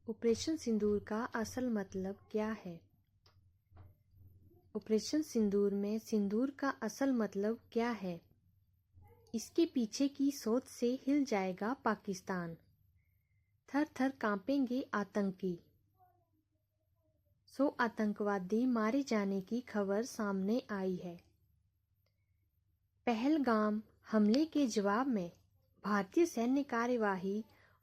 Operation सिंदूर का असल मतलब क्या है? ऑपरेशन सिंदूर में सिंदूर का असल मतलब क्या है? इसके पीछे की सोच से हिल जाएगा पाकिस्तान, थर थर कांपेंगे आतंकी। 100 आतंकवादी मारे जाने की खबर सामने आई है। पहलगाम हमले के जवाब में भारतीय सैन्य कार्यवाही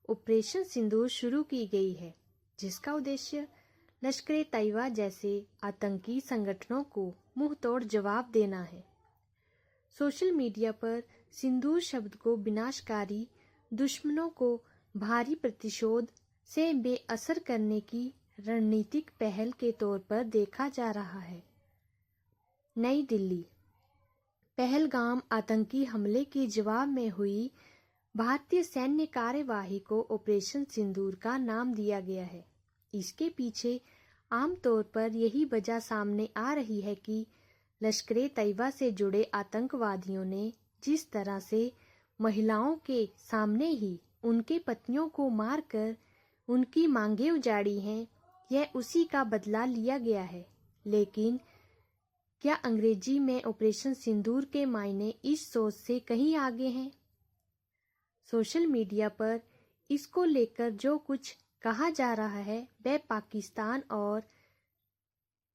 ऑपरेशन सिंदूर शुरू की गई है, जिसका उद्देश्य लश्कर-ए-तैयबा जैसे आतंकी संगठनों को मुंहतोड़ जवाब देना है। सोशल मीडिया पर सिंदूर शब्द को विनाशकारी दुश्मनों को भारी प्रतिशोध से बेअसर करने की रणनीतिक पहल के तौर पर देखा जा रहा है। नई दिल्ली। पहलगाम आतंकी हमले के जवाब में हुई भारतीय सैन्य कार्यवाही को ऑपरेशन सिंदूर का नाम दिया गया है। इसके पीछे आमतौर पर यही वजह सामने आ रही है कि लश्कर-ए-तैयबा से जुड़े आतंकवादियों ने जिस तरह से महिलाओं के सामने ही उनके पतियों को मारकर उनकी मांगें उजाड़ी हैं, यह उसी का बदला लिया गया है। लेकिन क्या अंग्रेजी में ऑपरेशन सिंदूर के मायने इस सोच से कहीं आगे हैं? सोशल मीडिया पर इसको लेकर जो कुछ कहा जा रहा है वह पाकिस्तान और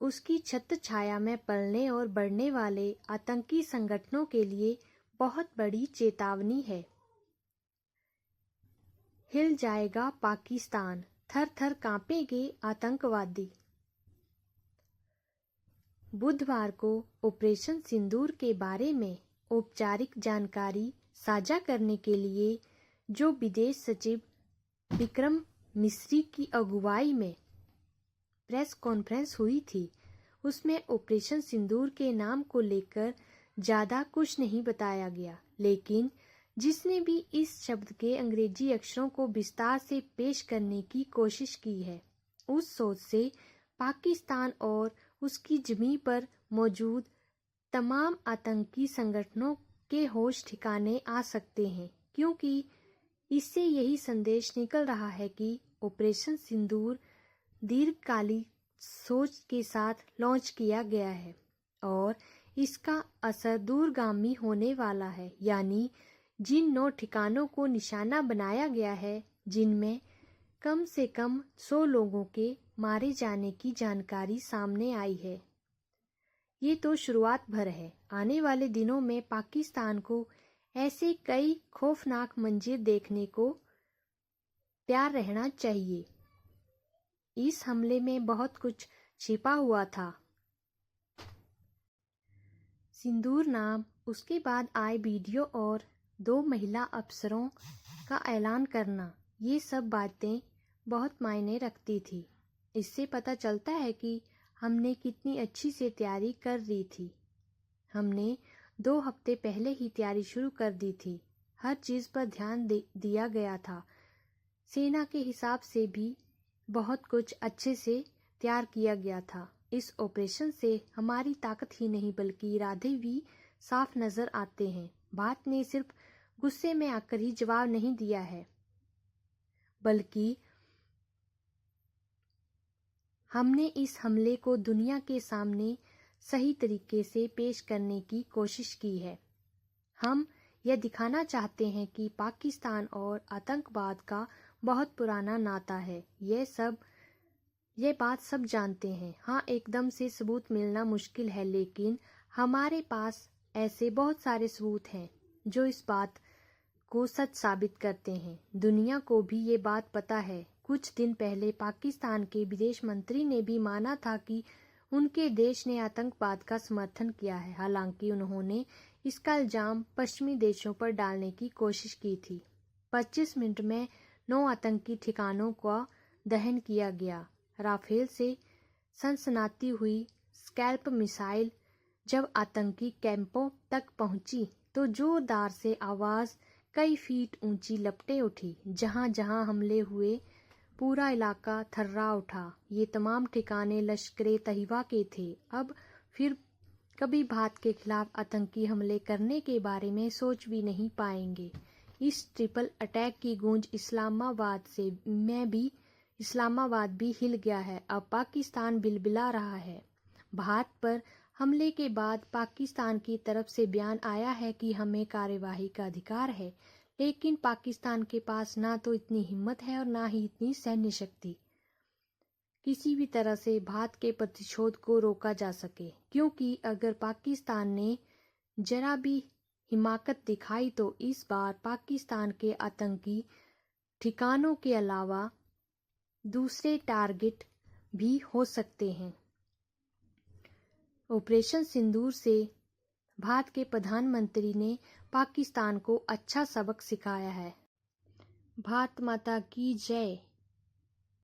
उसकी छत्र छाया में पलने और बढ़ने वाले आतंकी संगठनों के लिए बहुत बड़ी चेतावनी है। हिल जाएगा पाकिस्तान, थर थर कांपेंगे आतंकवादी। बुधवार को ऑपरेशन सिंदूर के बारे में औपचारिक जानकारी साझा करने के लिए जो विदेश सचिव विक्रम मिस्री की अगुवाई में प्रेस कॉन्फ्रेंस हुई थी, उसमें ऑपरेशन सिंदूर के नाम को लेकर ज़्यादा कुछ नहीं बताया गया। लेकिन जिसने भी इस शब्द के अंग्रेजी अक्षरों को विस्तार से पेश करने की कोशिश की है, उस सोच से पाकिस्तान और उसकी ज़मीं पर मौजूद तमाम आतंकी संगठनों के होश ठिकाने आ सकते हैं, क्योंकि इससे यही संदेश निकल रहा है कि ऑपरेशन सिंदूर दीर्घकालिक सोच के साथ लॉन्च किया गया है और इसका असर दूरगामी होने वाला है। यानी जिन 9 ठिकानों को निशाना बनाया गया है, जिनमें कम से कम 100 लोगों के मारे जाने की जानकारी सामने आई है, ये तो शुरुआत भर है। आने वाले दिनों में पाकिस्तान को ऐसे कई खौफनाक मंजर देखने को तैयार रहना चाहिए। इस हमले में बहुत कुछ छिपा हुआ था। सिंदूर नाम, उसके बाद आए वीडियो और 2 महिला अफसरों का ऐलान करना, ये सब बातें बहुत मायने रखती थी। इससे पता चलता है कि हमने कितनी अच्छी से तैयारी कर ली थी। हमने 2 हफ्ते पहले ही तैयारी शुरू कर दी थी। हर चीज़ पर ध्यान दिया गया था। सेना के हिसाब से भी बहुत कुछ अच्छे से तैयार किया गया था। इस ऑपरेशन से हमारी ताकत ही नहीं बल्कि इरादे भी साफ नज़र आते हैं। बात ने सिर्फ गुस्से में आकर ही जवाब नहीं दिया है, बल्कि हमने इस हमले को दुनिया के सामने सही तरीके से पेश करने की कोशिश की है। हम यह दिखाना चाहते हैं कि पाकिस्तान और आतंकवाद का बहुत पुराना नाता है। ये बात सब जानते हैं। हाँ, एकदम से सबूत मिलना मुश्किल है, लेकिन हमारे पास ऐसे बहुत सारे सबूत हैं जो इस बात को सच साबित करते हैं। दुनिया को भी ये बात पता है। कुछ दिन पहले पाकिस्तान के विदेश मंत्री ने भी माना था कि उनके देश ने आतंकवाद का समर्थन किया है। हालांकि उन्होंने इसका इल्जाम पश्चिमी देशों पर डालने की कोशिश की थी। 25 मिनट में 9 आतंकी ठिकानों का दहन किया गया। राफेल से सनसनाती हुई स्कैल्प मिसाइल जब आतंकी कैंपों तक पहुंची तो जोरदार से आवाज़ कई फीट ऊंची लपटे उठी। जहां जहां हमले हुए पूरा इलाका थर्रा उठा। ये तमाम ठिकाने लश्कर-ए-तैयबा के थे। अब फिर कभी भारत के खिलाफ आतंकी हमले करने के बारे में सोच भी नहीं पाएंगे। इस ट्रिपल अटैक की गूंज इस्लामाबाद से में भी इस्लामाबाद भी हिल गया है। अब पाकिस्तान बिलबिला रहा है। भारत पर हमले के बाद पाकिस्तान की तरफ से बयान आया है कि हमें कार्यवाही का अधिकार है, लेकिन पाकिस्तान के पास ना तो इतनी हिम्मत है और ना ही इतनी सैन्य शक्ति किसी भी तरह से भारत के प्रतिशोध को रोका जा सके, क्योंकि अगर पाकिस्तान ने जरा भी हिमाकत दिखाई तो इस बार पाकिस्तान के आतंकी ठिकानों के अलावा दूसरे टारगेट भी हो सकते हैं। ऑपरेशन सिंदूर से भारत के प्रधानमंत्री ने पाकिस्तान को अच्छा सबक सिखाया है। भारत माता की जय।